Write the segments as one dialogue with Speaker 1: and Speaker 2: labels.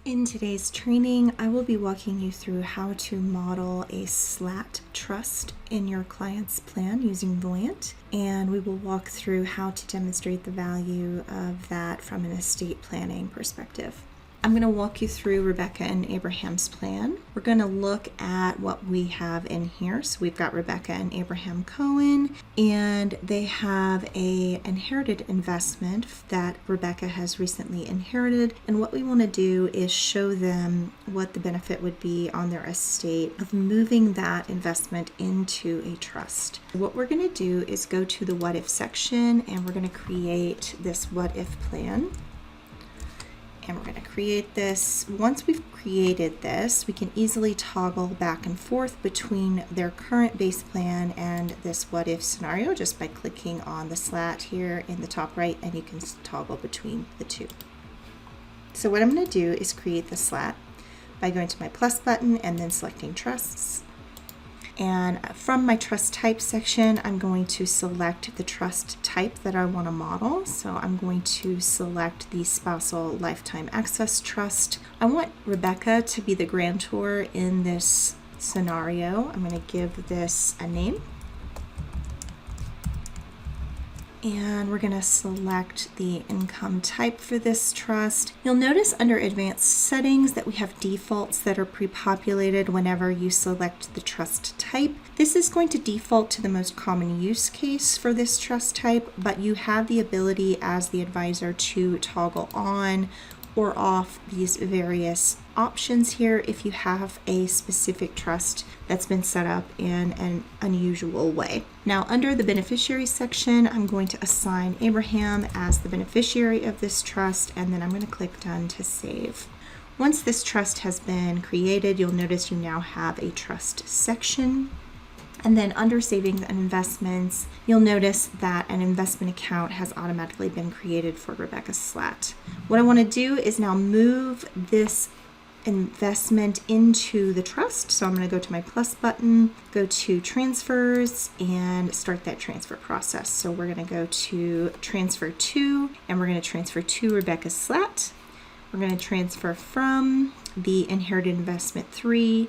Speaker 1: In today's training, I will be walking you through how to model a SLAT trust in your client's plan using Voyant, and we will walk through how to demonstrate the value of that from an estate planning perspective. I'm going to walk you through Rebecca and Abraham's plan. We're going to look at what we have in here. So we've got Rebecca and Abraham Cohen, and they have an inherited investment that Rebecca has recently inherited. And what we want to do is show them what the benefit would be on their estate of moving that investment into a trust. What we're going to do is go to the what if section, and we're going to create this what if plan. And we're going to create this. Once we've created this, we can easily toggle back and forth between their current base plan and this what if scenario just by clicking on the SLAT here in the top right, and you can toggle between the two. So what I'm going to do is create the SLAT by going to my plus button and then selecting trusts. And from my trust type section, I'm going to select the trust type that I want to model. So I'm going to select the Spousal Lifetime Access Trust. I want Rebecca to be the grantor in this scenario. I'm going to give this a name. And we're going to select the income type for this trust. You'll notice under advanced settings that we have defaults that are pre-populated whenever you select the trust type. This is going to default to the most common use case for this trust type, but you have the ability as the advisor to toggle on or off these various options here if you have a specific trust that's been set up in an unusual way. Now, under the beneficiary section, I'm going to assign Abraham as the beneficiary of this trust, and then I'm going to click Done to save. Once this trust has been created, you'll notice you now have a trust section. And then under savings and investments, you'll notice that an investment account has automatically been created for Rebecca's SLAT. What I want to do is now move this investment into the trust. So I'm going to go to my plus button, go to transfers, and start that transfer process. So we're going to go to transfer to, and we're going to transfer to Rebecca's SLAT. We're going to transfer from the inherited investment 3,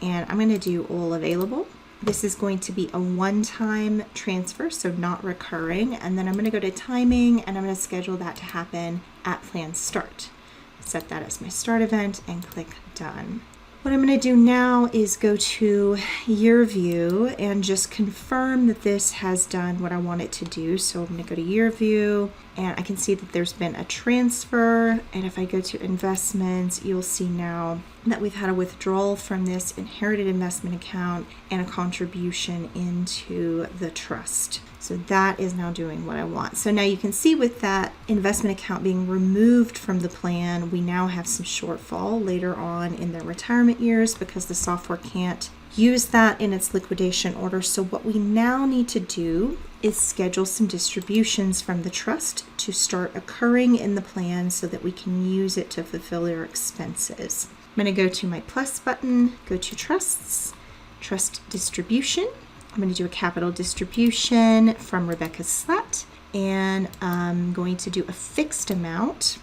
Speaker 1: and I'm going to do all available. This is going to be a one-time transfer, so not recurring. And then I'm going to go to timing, and I'm going to schedule that to happen at plan start. Set that as my start event and click done. What I'm going to do now is go to year view and just confirm that this has done what I want it to do. So I'm going to go to year view, and I can see that there's been a transfer. And if I go to investments, you'll see now that we've had a withdrawal from this inherited investment account and a contribution into the trust. So that is now doing what I want. So now you can see with that investment account being removed from the plan, we now have some shortfall later on in their retirement years because the software can't use that in its liquidation order. So what we now need to do is schedule some distributions from the trust to start occurring in the plan so that we can use it to fulfill their expenses. I'm going to go to my plus button, go to trusts, trust distribution. I'm going to do a capital distribution from Rebecca's SLAT, and I'm going to do a fixed amount.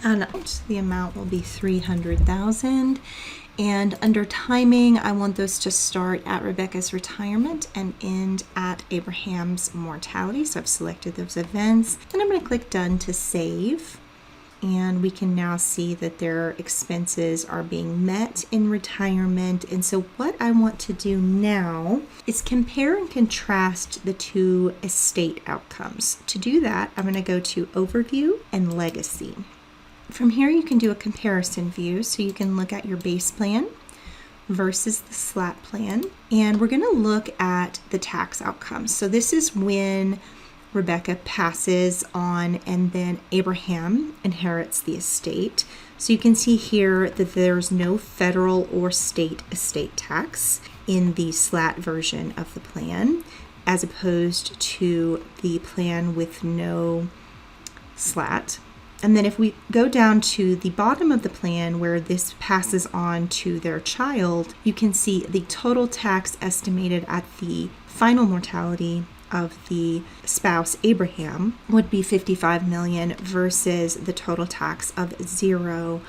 Speaker 1: And the amount will be $300,000. And under timing, I want those to start at Rebecca's retirement and end at Abraham's mortality. So I've selected those events, and I'm going to click Done to save. And we can now see that their expenses are being met in retirement. And so what I want to do now is compare and contrast the two estate outcomes. To do that, I'm going to go to Overview and Legacy. From here, you can do a comparison view. So you can look at your base plan versus the SLAT plan. And we're going to look at the tax outcomes. So this is when Rebecca passes on, and then Abraham inherits the estate. So you can see here that there's no federal or state estate tax in the SLAT version of the plan, as opposed to the plan with no SLAT. And then if we go down to the bottom of the plan where this passes on to their child, you can see the total tax estimated at the final mortality of the spouse Abraham would be $55 million versus the total tax of $0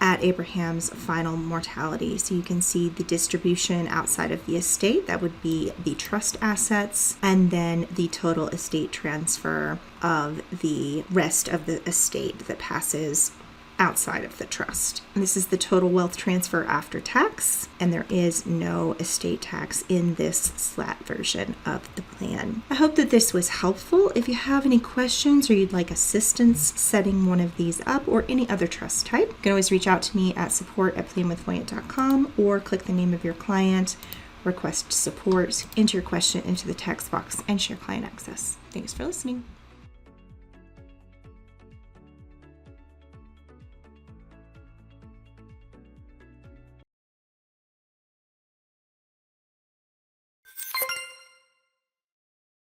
Speaker 1: at Abraham's final mortality. So you can see the distribution outside of the estate, that would be the trust assets, and then the total estate transfer of the rest of the estate that passes outside of the trust. And this is the total wealth transfer after tax, and there is no estate tax in this SLAT version of the plan. I hope that this was helpful. If you have any questions or you'd like assistance setting one of these up or any other trust type, you can always reach out to me at support@planwithvoyant.com or click the name of your client, request support, enter your question into the text box, and share client access. Thanks for listening.